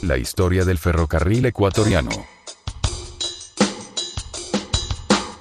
La historia del ferrocarril ecuatoriano.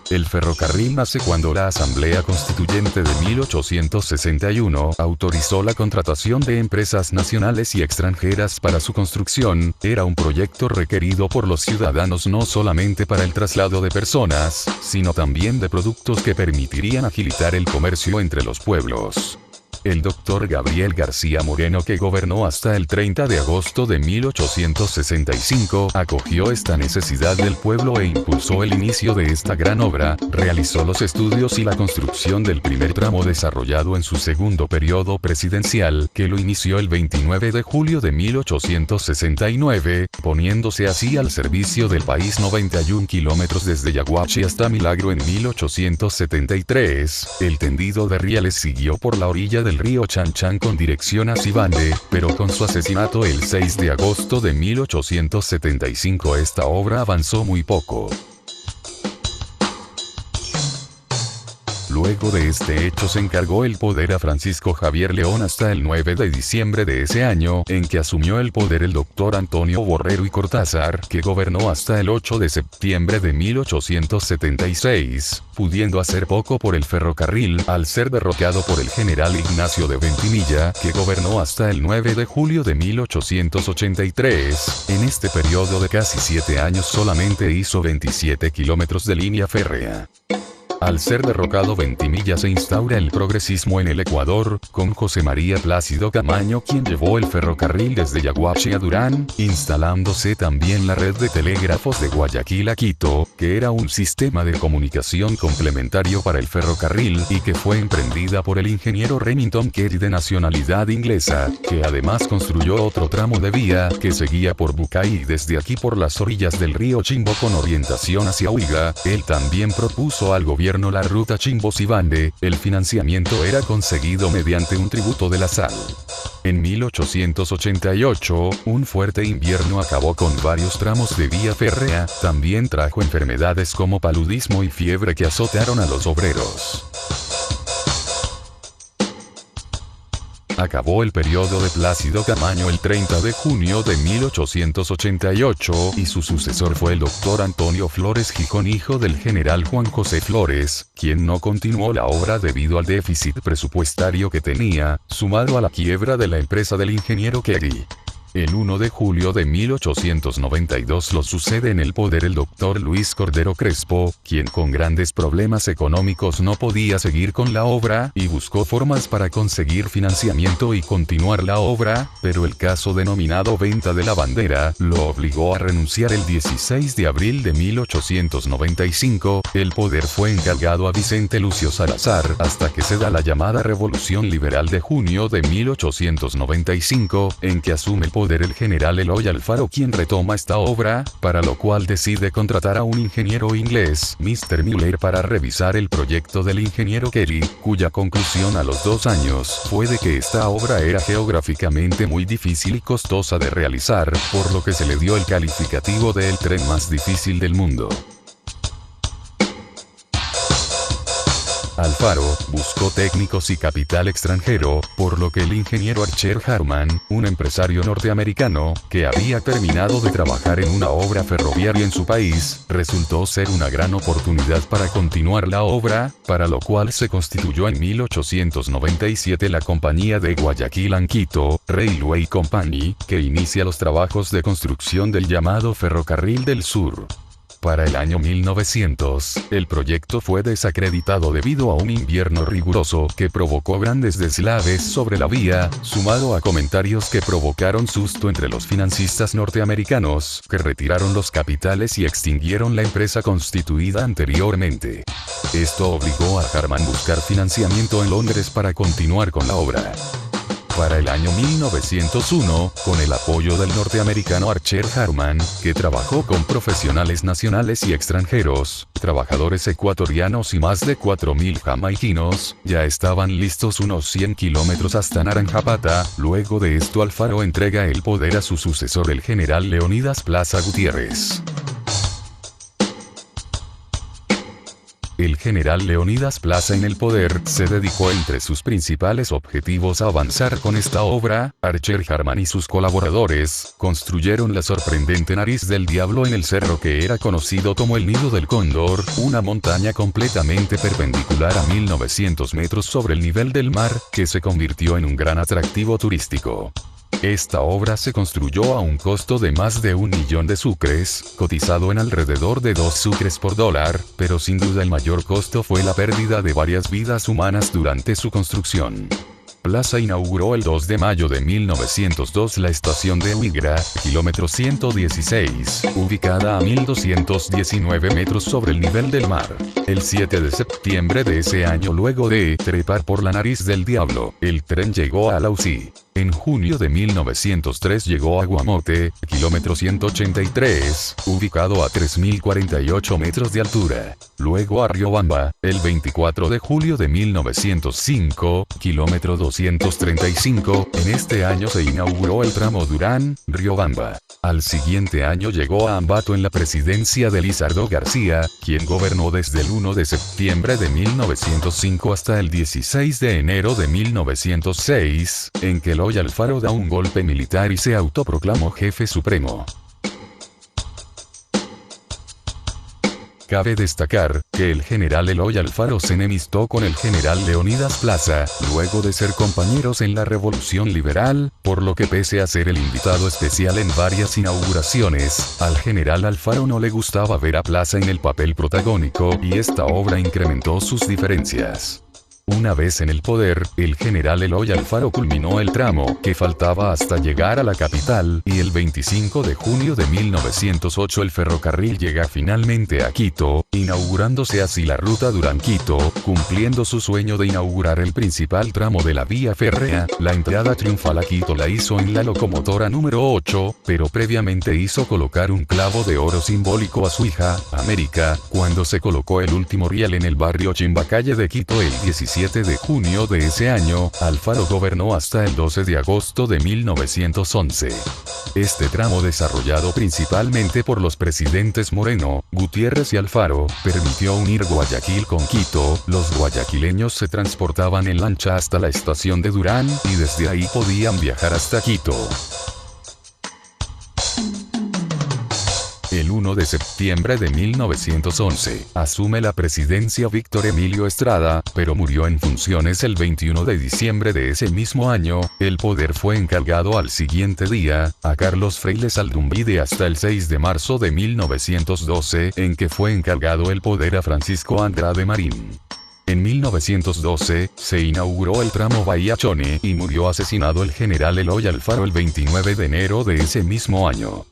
El ferrocarril nace cuando la Asamblea Constituyente de 1861 autorizó la contratación de empresas nacionales y extranjeras para su construcción. Era un proyecto requerido por los ciudadanos no solamente para el traslado de personas, sino también de productos que permitirían agilitar el comercio entre los pueblos. El doctor Gabriel García Moreno, que gobernó hasta el 30 de agosto de 1865, acogió esta necesidad del pueblo e impulsó el inicio de esta gran obra. Realizó los estudios y la construcción del primer tramo desarrollado en su segundo periodo presidencial, que lo inició el 29 de julio de 1869, poniéndose así al servicio del país 91 kilómetros desde Yaguachi hasta Milagro en 1873. El tendido de rieles siguió por la orilla del río Chanchan con dirección a Cibande, pero con su asesinato el 6 de agosto de 1875 esta obra avanzó muy poco. Luego de este hecho se encargó el poder a Francisco Javier León hasta el 9 de diciembre de ese año, en que asumió el poder el doctor Antonio Borrero y Cortázar, que gobernó hasta el 8 de septiembre de 1876, pudiendo hacer poco por el ferrocarril, al ser derrocado por el general Ignacio de Ventimilla, que gobernó hasta el 9 de julio de 1883. En este periodo de casi 7 años solamente hizo 27 kilómetros de línea férrea. Al ser derrocado Ventimilla se instaura el progresismo en el Ecuador, con José María Plácido Camaño quien llevó el ferrocarril desde Yaguachi a Durán, instalándose también la red de telégrafos de Guayaquil a Quito, que era un sistema de comunicación complementario para el ferrocarril y que fue emprendida por el ingeniero Remington Kerry de nacionalidad inglesa, que además construyó otro tramo de vía que seguía por Bucay y desde aquí por las orillas del río Chimbo con orientación hacia Huiga. Él también propuso al gobierno la ruta Chimbo-Cibande. El financiamiento era conseguido mediante un tributo de la sal. En 1888, un fuerte invierno acabó con varios tramos de vía férrea, también trajo enfermedades como paludismo y fiebre que azotaron a los obreros. Acabó el periodo de Plácido Camaño el 30 de junio de 1888 y su sucesor fue el doctor Antonio Flores Gijón, hijo del general Juan José Flores, quien no continuó la obra debido al déficit presupuestario que tenía, sumado a la quiebra de la empresa del ingeniero Kerry. El 1 de julio de 1892 lo sucede en el poder el doctor Luis Cordero Crespo, quien con grandes problemas económicos no podía seguir con la obra y buscó formas para conseguir financiamiento y continuar la obra, pero el caso denominado Venta de la Bandera lo obligó a renunciar el 16 de abril de 1895. El poder fue encargado a Vicente Lucio Salazar hasta que se da la llamada Revolución Liberal de junio de 1895, en que asume el poder el general Eloy Alfaro, quien retoma esta obra, para lo cual decide contratar a un ingeniero inglés, Mr. Muller, para revisar el proyecto del ingeniero Kerry, cuya conclusión a los 2 años fue de que esta obra era geográficamente muy difícil y costosa de realizar, por lo que se le dio el calificativo de el tren más difícil del mundo. Alfaro buscó técnicos y capital extranjero, por lo que el ingeniero Archer Harman, un empresario norteamericano, que había terminado de trabajar en una obra ferroviaria en su país, resultó ser una gran oportunidad para continuar la obra, para lo cual se constituyó en 1897 la Compañía de Guayaquil and Quito Railway Company, que inicia los trabajos de construcción del llamado Ferrocarril del Sur. Para el año 1900, el proyecto fue desacreditado debido a un invierno riguroso que provocó grandes deslaves sobre la vía, sumado a comentarios que provocaron susto entre los financistas norteamericanos, que retiraron los capitales y extinguieron la empresa constituida anteriormente. Esto obligó a Harman a buscar financiamiento en Londres para continuar con la obra. Para el año 1901, con el apoyo del norteamericano Archer Harman, que trabajó con profesionales nacionales y extranjeros, trabajadores ecuatorianos y más de 4.000 jamaiquinos, ya estaban listos unos 100 kilómetros hasta Naranjapata. Luego de esto Alfaro entrega el poder a su sucesor, el general Leonidas Plaza Gutiérrez. El general Leónidas Plaza en el poder se dedicó entre sus principales objetivos a avanzar con esta obra. Archer Harman y sus colaboradores construyeron la sorprendente nariz del diablo en el cerro que era conocido como el Nido del Cóndor, una montaña completamente perpendicular a 1900 metros sobre el nivel del mar, que se convirtió en un gran atractivo turístico. Esta obra se construyó a un costo de más de 1 millón de sucres, cotizado en alrededor de 2 sucres por dólar, pero sin duda el mayor costo fue la pérdida de varias vidas humanas durante su construcción. Plaza inauguró el 2 de mayo de 1902 la estación de Huigra, kilómetro 116, ubicada a 1219 metros sobre el nivel del mar. El 7 de septiembre de ese año, luego de trepar por la nariz del diablo, el tren llegó a Lausi. En junio de 1903 llegó a Guamote, kilómetro 183, ubicado a 3048 metros de altura. Luego a Riobamba, el 24 de julio de 1905, kilómetro 235, en este año se inauguró el tramo Durán-Riobamba. Al siguiente año llegó a Ambato en la presidencia de Lizardo García, quien gobernó desde el 1 de septiembre de 1905 hasta el 16 de enero de 1906, en que Eloy Alfaro da un golpe militar y se autoproclamó jefe supremo. Cabe destacar que el general Eloy Alfaro se enemistó con el general Leónidas Plaza, luego de ser compañeros en la Revolución Liberal, por lo que pese a ser el invitado especial en varias inauguraciones, al general Alfaro no le gustaba ver a Plaza en el papel protagónico y esta obra incrementó sus diferencias. Una vez en el poder, el general Eloy Alfaro culminó el tramo que faltaba hasta llegar a la capital, y el 25 de junio de 1908 el ferrocarril llega finalmente a Quito, inaugurándose así la ruta Durán-Quito, cumpliendo su sueño de inaugurar el principal tramo de la vía férrea. La entrada triunfal a Quito la hizo en la locomotora número 8, pero previamente hizo colocar un clavo de oro simbólico a su hija, América, cuando se colocó el último riel en el barrio Chimbacalle de Quito el 17 de junio de ese año. Alfaro gobernó hasta el 12 de agosto de 1911. Este tramo, desarrollado principalmente por los presidentes Moreno, Gutiérrez y Alfaro, permitió unir Guayaquil con Quito. Los guayaquileños se transportaban en lancha hasta la estación de Durán, y desde ahí podían viajar hasta Quito. El 1 de septiembre de 1911, asume la presidencia Víctor Emilio Estrada, pero murió en funciones el 21 de diciembre de ese mismo año. El poder fue encargado al siguiente día, a Carlos Freiles Aldumbide hasta el 6 de marzo de 1912, en que fue encargado el poder a Francisco Andrade Marín. En 1912, se inauguró el tramo Bahía Chone y murió asesinado el general Eloy Alfaro el 29 de enero de ese mismo año.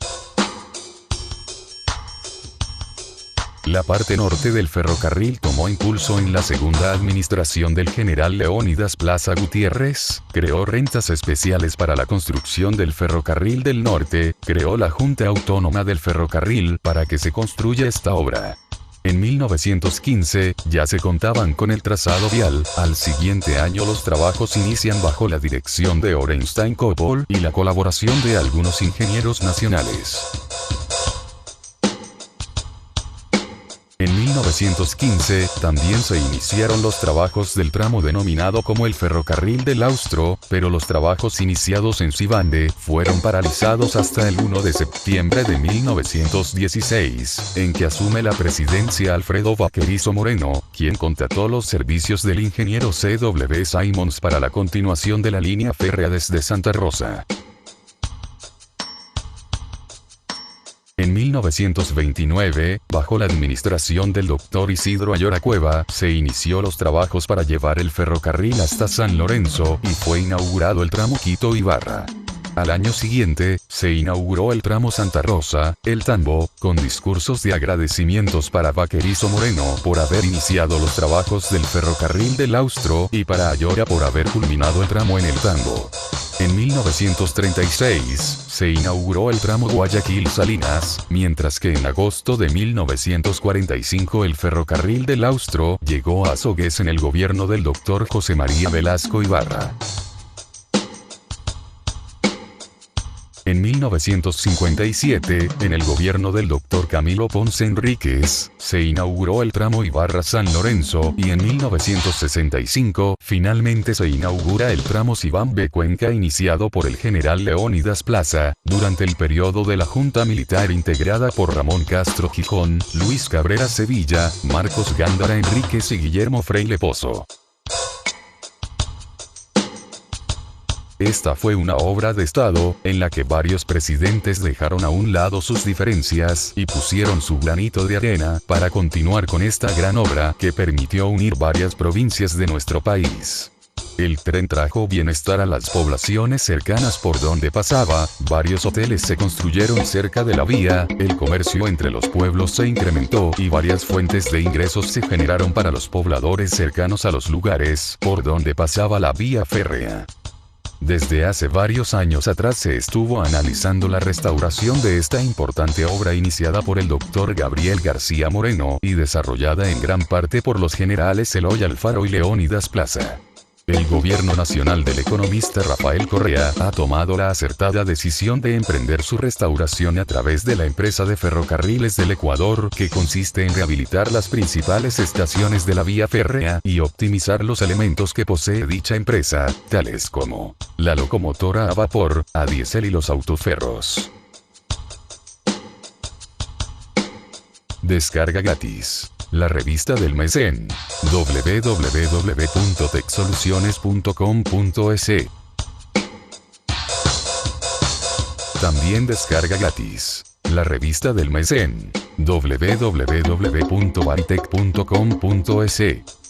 La parte norte del ferrocarril tomó impulso en la segunda administración del general Leónidas Plaza Gutiérrez, creó rentas especiales para la construcción del ferrocarril del norte, creó la Junta Autónoma del Ferrocarril para que se construya esta obra. En 1915, ya se contaban con el trazado vial. Al siguiente año los trabajos inician bajo la dirección de Orenstein Coppold y la colaboración de algunos ingenieros nacionales. En 1915, también se iniciaron los trabajos del tramo denominado como el Ferrocarril del Austro, pero los trabajos iniciados en Sibande fueron paralizados hasta el 1 de septiembre de 1916, en que asume la presidencia Alfredo Vaquerizo Moreno, quien contrató los servicios del ingeniero C.W. Simons para la continuación de la línea férrea desde Santa Rosa. En 1929, bajo la administración del Dr. Isidro Ayora Cueva, se inició los trabajos para llevar el ferrocarril hasta San Lorenzo, y fue inaugurado el tramo Quito-Ibarra. Al año siguiente, se inauguró el tramo Santa Rosa, El Tambo, con discursos de agradecimientos para Vaquerizo Moreno por haber iniciado los trabajos del ferrocarril del Austro, y para Ayora por haber culminado el tramo en El Tambo. En 1936, se inauguró el tramo Guayaquil-Salinas, mientras que en agosto de 1945 el ferrocarril del Austro llegó a Azogues en el gobierno del Dr. José María Velasco Ibarra. En 1957, en el gobierno del Dr. Camilo Ponce Enríquez, se inauguró el tramo Ibarra-San Lorenzo y en 1965, finalmente se inaugura el tramo Sibambe-Cuenca iniciado por el general Leónidas Plaza, durante el periodo de la Junta Militar integrada por Ramón Castro Gijón, Luis Cabrera Sevilla, Marcos Gándara Enríquez y Guillermo Freile Pozo. Esta fue una obra de Estado, en la que varios presidentes dejaron a un lado sus diferencias y pusieron su granito de arena para continuar con esta gran obra que permitió unir varias provincias de nuestro país. El tren trajo bienestar a las poblaciones cercanas por donde pasaba, varios hoteles se construyeron cerca de la vía, el comercio entre los pueblos se incrementó y varias fuentes de ingresos se generaron para los pobladores cercanos a los lugares por donde pasaba la vía férrea. Desde hace varios años atrás se estuvo analizando la restauración de esta importante obra iniciada por el Dr. Gabriel García Moreno y desarrollada en gran parte por los generales Eloy Alfaro y Leónidas Plaza. El gobierno nacional del economista Rafael Correa ha tomado la acertada decisión de emprender su restauración a través de la empresa de ferrocarriles del Ecuador, que consiste en rehabilitar las principales estaciones de la vía férrea y optimizar los elementos que posee dicha empresa, tales como la locomotora a vapor, a diésel y los autoferros. Descarga gratis la revista del mes en www.techsoluciones.com.es. También descarga gratis la revista del mes en www.baritech.com.es.